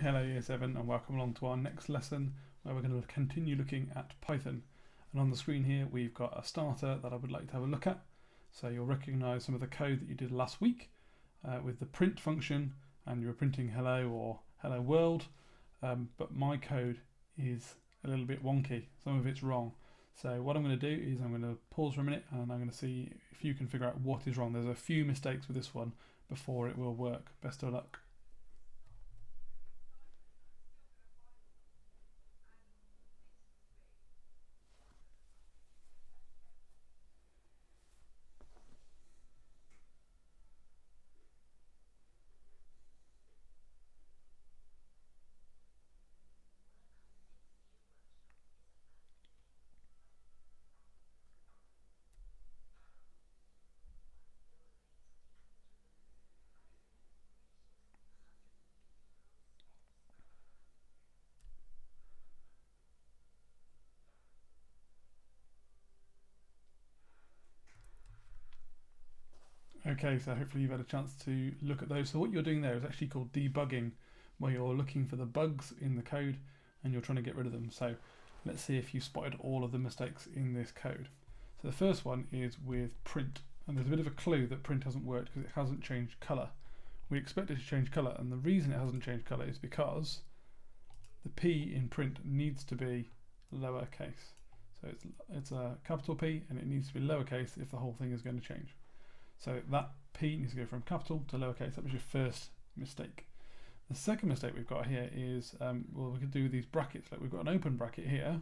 Hello Year 7 and welcome along to our next lesson where we're going to continue looking at Python. And on the screen here we've got a starter that I would like to have a look at. So you'll recognise some of the code that you did last week with the print function, and you were printing hello or hello world, but my code is a little bit wonky, some of it's wrong. So what I'm going to do is I'm going to pause for a minute and I'm going to see if you can figure out what is wrong. There's a few mistakes with this one before it will work. Best of luck. Okay, so hopefully you've had a chance to look at those. So what you're doing there is actually called debugging, where you're looking for the bugs in the code and you're trying to get rid of them. So let's see if you spotted all of the mistakes in this code. So the first one is with print, and there's a bit of a clue that print hasn't worked because it hasn't changed color. We expect it to change color, and the reason it hasn't changed color is because the P in print needs to be lowercase. So it's a capital P and it needs to be lowercase if the whole thing is going to change. So that P needs to go from capital to lowercase. That was your first mistake. The second mistake we've got here is, well, we could do these brackets. Like we've got an open bracket here,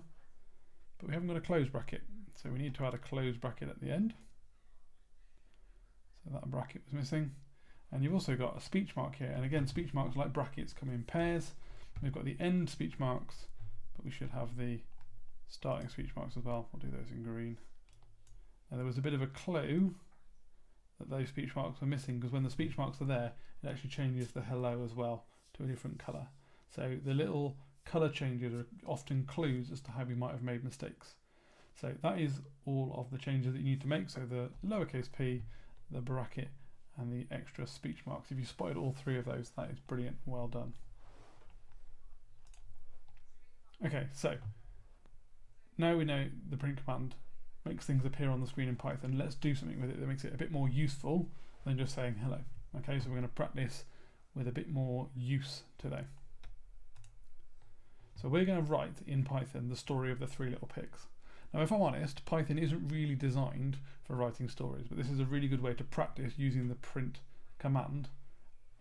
but we haven't got a closed bracket. So we need to add a closed bracket at the end. So that bracket was missing. And you've also got a speech mark here. And again, speech marks like brackets come in pairs. We've got the end speech marks, but we should have the starting speech marks as well. We'll do those in green. Now there was a bit of a clue that those speech marks are missing, because when the speech marks are there, it actually changes the hello as well to a different colour. So the little colour changes are often clues as to how we might have made mistakes. So that is all of the changes that you need to make. So the lowercase p, the bracket, and the extra speech marks. If you spotted all three of those, that is brilliant. Well done. Okay, so now we know the print command makes things appear on the screen in Python. Let's do something with it that makes it a bit more useful than just saying hello. Okay, so we're going to practice with a bit more use today. So we're going to write in Python the story of the three little pigs. Now if I'm honest, Python isn't really designed for writing stories, but this is a really good way to practice using the print command,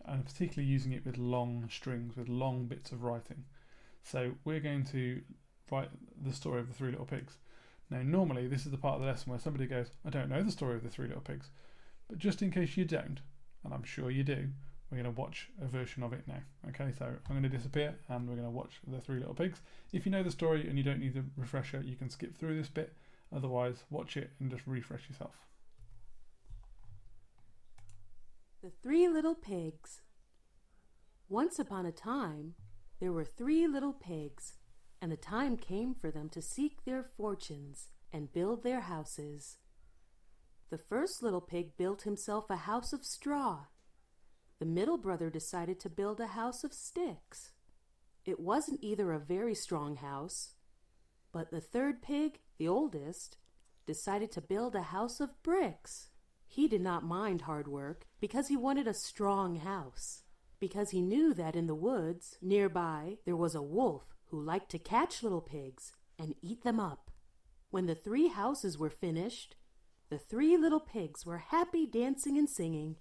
and particularly using it with long strings, with long bits of writing. So we're going to write the story of the three little pigs. Now normally this is the part of the lesson where somebody goes, I don't know the story of the three little pigs, but just in case you don't, and I'm sure you do, we're going to watch a version of it now. Okay, so I'm going to disappear and we're going to watch the three little pigs. If you know the story and you don't need the refresher, you can skip through this bit. Otherwise, watch it and just refresh yourself. The Three Little Pigs. Once upon a time, there were three little pigs, and the time came for them to seek their fortunes and build their houses. The first little pig built himself a house of straw. The middle brother decided to build a house of sticks. It wasn't either a very strong house, but the third pig, the oldest, decided to build a house of bricks. He did not mind hard work because he wanted a strong house, because he knew that in the woods nearby there was a wolf who liked to catch little pigs and eat them up. When the three houses were finished, the three little pigs were happy dancing and singing,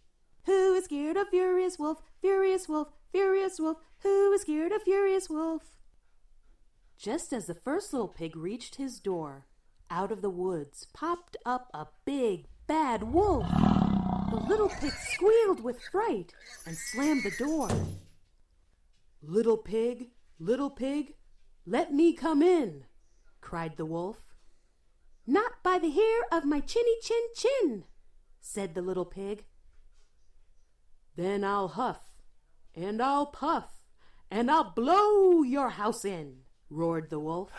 Who is scared of Furious Wolf, Furious Wolf, Furious Wolf? Who is scared of Furious Wolf? Just as the first little pig reached his door, out of the woods popped up a big, bad wolf. The little pig squealed with fright and slammed the door. Little pig, let me come in, cried the wolf. Not by the hair of my chinny chin chin, said the little pig. Then I'll huff, and I'll puff, and I'll blow your house in, roared the wolf.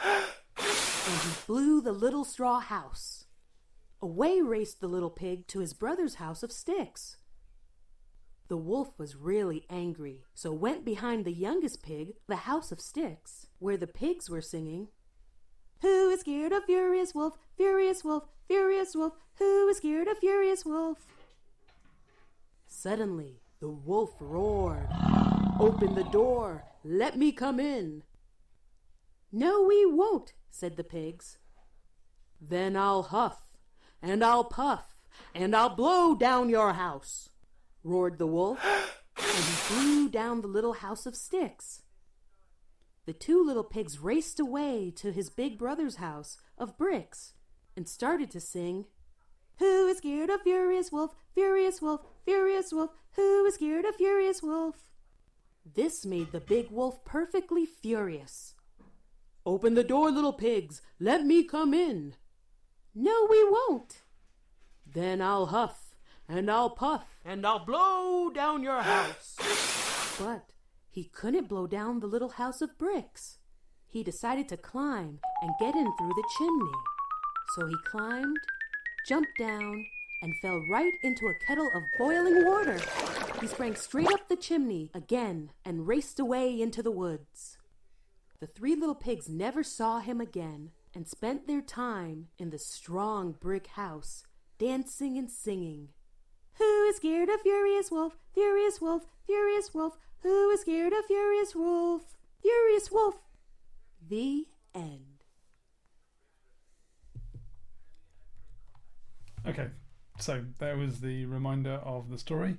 And he blew the little straw house. Away raced the little pig to his brother's house of sticks. The wolf was really angry, so went behind the youngest pig, the house of sticks, where the pigs were singing, "Who is scared of Furious Wolf, Furious Wolf, Furious Wolf? Who is scared of Furious Wolf?" Suddenly, the wolf roared, "Open the door, let me come in." "No, we won't," said the pigs. "Then I'll huff, and I'll puff, and I'll blow down your house," roared the wolf, and he blew down the little house of sticks. The two little pigs raced away to his big brother's house of bricks and started to sing, "Who is scared of Furious Wolf, Furious Wolf, Furious Wolf? Who is scared of Furious Wolf?" This made the big wolf perfectly furious. "Open the door, little pigs, let me come in." "No, we won't." "Then I'll huff, and I'll puff, and I'll blow down your house." But he couldn't blow down the little house of bricks. He decided to climb and get in through the chimney. So he climbed, jumped down, and fell right into a kettle of boiling water. He sprang straight up the chimney again and raced away into the woods. The three little pigs never saw him again and spent their time in the strong brick house, dancing and singing, "Who is scared of Furious Wolf, Furious Wolf, Furious Wolf? Who is scared of Furious Wolf, Furious Wolf?" The end. Okay, so there was the reminder of the story.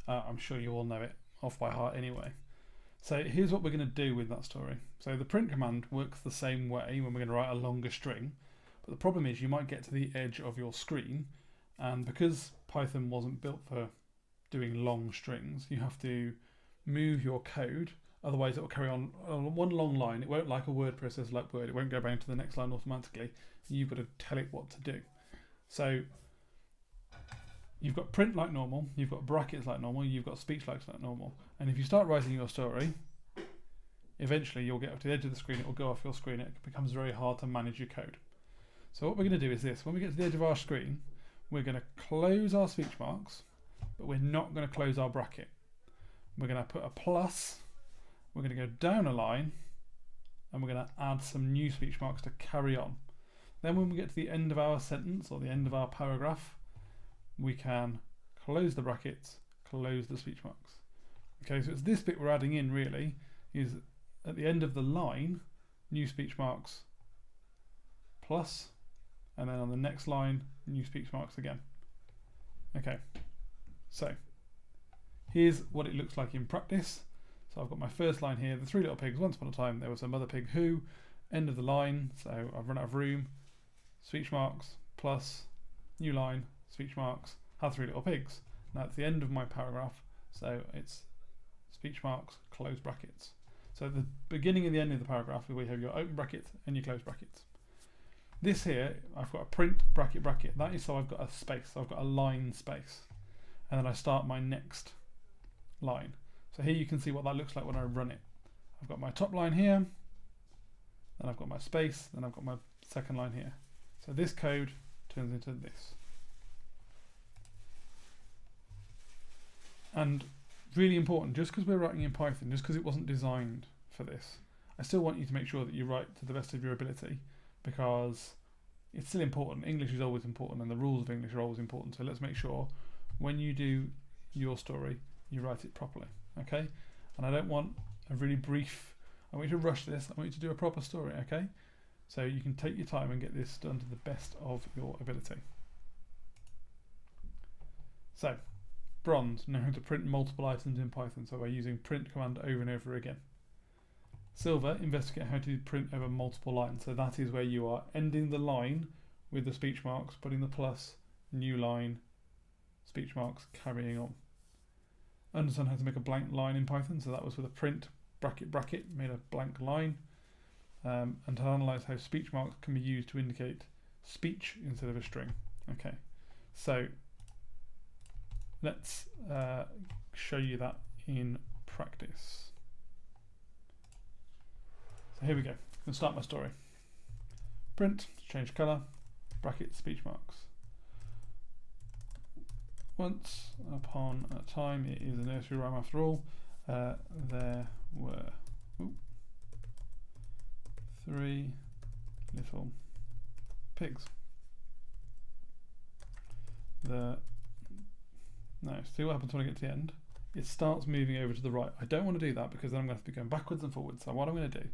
I'm sure you all know it off by heart anyway. So here's what we're going to do with that story. So the print command works the same way when we're going to write a longer string, but the problem is you might get to the edge of your screen, and because Python wasn't built for doing long strings, you have to move your code, otherwise it will carry on one long line. It won't, like a word processor like Word, it won't go back to the next line automatically. You've got to tell it what to do. So you've got print like normal, you've got brackets like normal, you've got speech like normal. And if you start writing your story, eventually you'll get up to the edge of the screen, it will go off your screen, it becomes very hard to manage your code. So what we're going to do is this: when we get to the edge of our screen, we're going to close our speech marks, but we're not going to close our bracket. We're going to put a plus, we're going to go down a line, and we're going to add some new speech marks to carry on. Then when we get to the end of our sentence or the end of our paragraph, we can close the brackets, close the speech marks. Okay, so it's this bit we're adding in really, is at the end of the line, new speech marks, plus, and then on the next line, new speech marks again. Okay, so here's what it looks like in practice. So I've got my first line here, the three little pigs, once upon a time there was a mother pig who, end of the line, so I've run out of room, speech marks, plus, new line, speech marks, have three little pigs. Now it's the end of my paragraph, so it's speech marks, close brackets. So at the beginning and the end of the paragraph, we have your open brackets and your close brackets. This here, I've got a print bracket bracket. That is so I've got a space, so I've got a line space. And then I start my next line. So here you can see what that looks like when I run it. I've got my top line here, then I've got my space, then I've got my second line here. So this code turns into this. And really important, just because we're writing in Python, just because it wasn't designed for this, I still want you to make sure that you write to the best of your ability, because it's still important. English is always important and the rules of English are always important. So let's make sure when you do your story, you write it properly, okay? And I don't want a really brief, I want you to rush this, I want you to do a proper story, okay? So you can take your time and get this done to the best of your ability. So, bronze, know how to print multiple items in Python, so we're using print command over and over again. Silver, investigate how to print over multiple lines, so that is where you are ending the line with the speech marks, putting the plus, new line, speech marks, carrying on. Understand how to make a blank line in Python, so that was with a print bracket bracket, made a blank line. And to analyse how speech marks can be used to indicate speech instead of a string. Okay, so let's show you that in practice. So here we go. I'm going to start my story. Print, change colour, bracket, speech marks. Once upon a time, it is a nursery rhyme after all, there were 3 little pigs. Now, see what happens when I get to the end. It starts moving over to the right. I don't want to do that because then I'm going to have to be going backwards and forwards. So what I'm going to do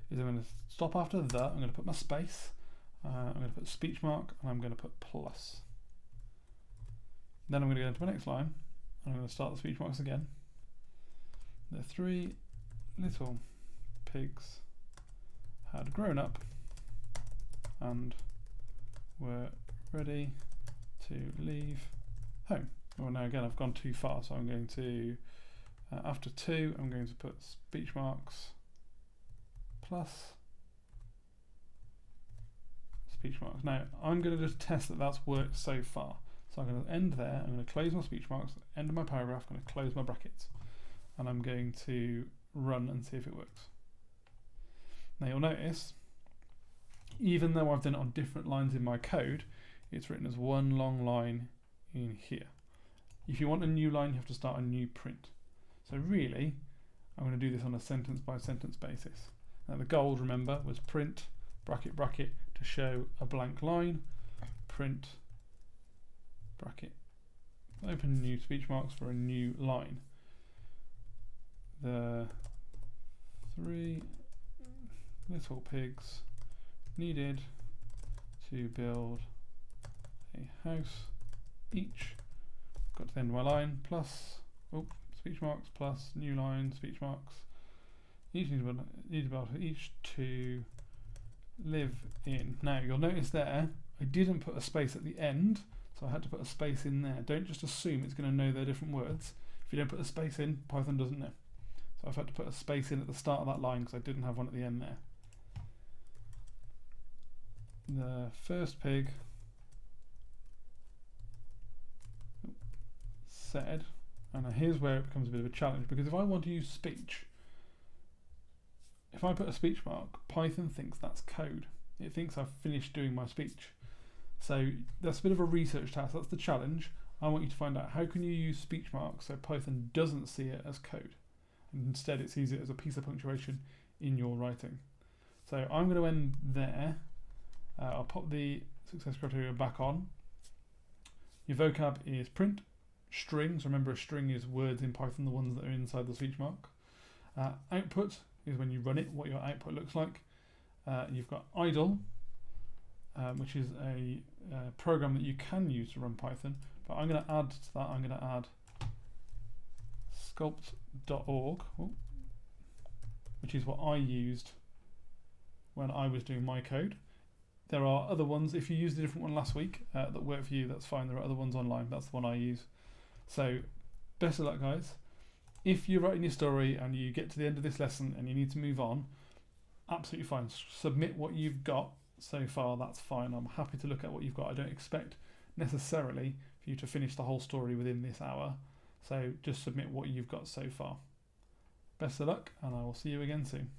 is I'm going to stop after that. I'm going to put my space. I'm going to put speech mark and I'm going to put plus. Then I'm going to go into my next line. I'm going to start the speech marks again. The 3 little pigs had grown up and were ready to leave home. Well, now again, I've gone too far, so I'm going to, after 2, I'm going to put speech marks plus speech marks. Now, I'm going to just test that that's worked so far. So I'm going to end there, I'm going to close my speech marks, end of my paragraph, I'm going to close my brackets, and I'm going to run and see if it works. Now you'll notice, even though I've done it on different lines in my code, it's written as one long line in here. If you want a new line, you have to start a new print. So really, I'm going to do this on a sentence by sentence basis. Now the goal, remember, was print, bracket, bracket, to show a blank line, print, bracket, open new speech marks for a new line. The 3 little pigs needed to build a house each. Got to the end of my line, plus speech marks, plus new line, speech marks. Each need to build each to live in. Now you'll notice there I didn't put a space at the end, so I had to put a space in there. Don't just assume it's going to know they're different words. If you don't put a space in, Python doesn't know. So I've had to put a space in at the start of that line because I didn't have one at the end there. The first pig said, and now here's where it becomes a bit of a challenge, because if I want to use speech, if I put a speech mark, Python thinks that's code. It thinks I've finished doing my speech. So that's a bit of a research task. That's the challenge. I want you to find out how can you use speech marks so Python doesn't see it as code, and instead it sees it as a piece of punctuation in your writing. So I'm going to end there. I'll pop the success criteria back on. Your vocab is print, strings. Remember, a string is words in Python, the ones that are inside the speech mark. Output is when you run it, what your output looks like. You've got idle, which is a program that you can use to run Python, but I'm going to add to that, I'm going to add sculpt.org, which is what I used when I was doing my code. There are other ones, if you used a different one last week that work for you, that's fine. There are other ones online, that's the one I use. So best of luck, guys. If you're writing your story and you get to the end of this lesson and you need to move on, absolutely fine. Submit what you've got so far, that's fine. I'm happy to look at what you've got. I don't expect necessarily for you to finish the whole story within this hour. So just submit what you've got so far. Best of luck, and I will see you again soon.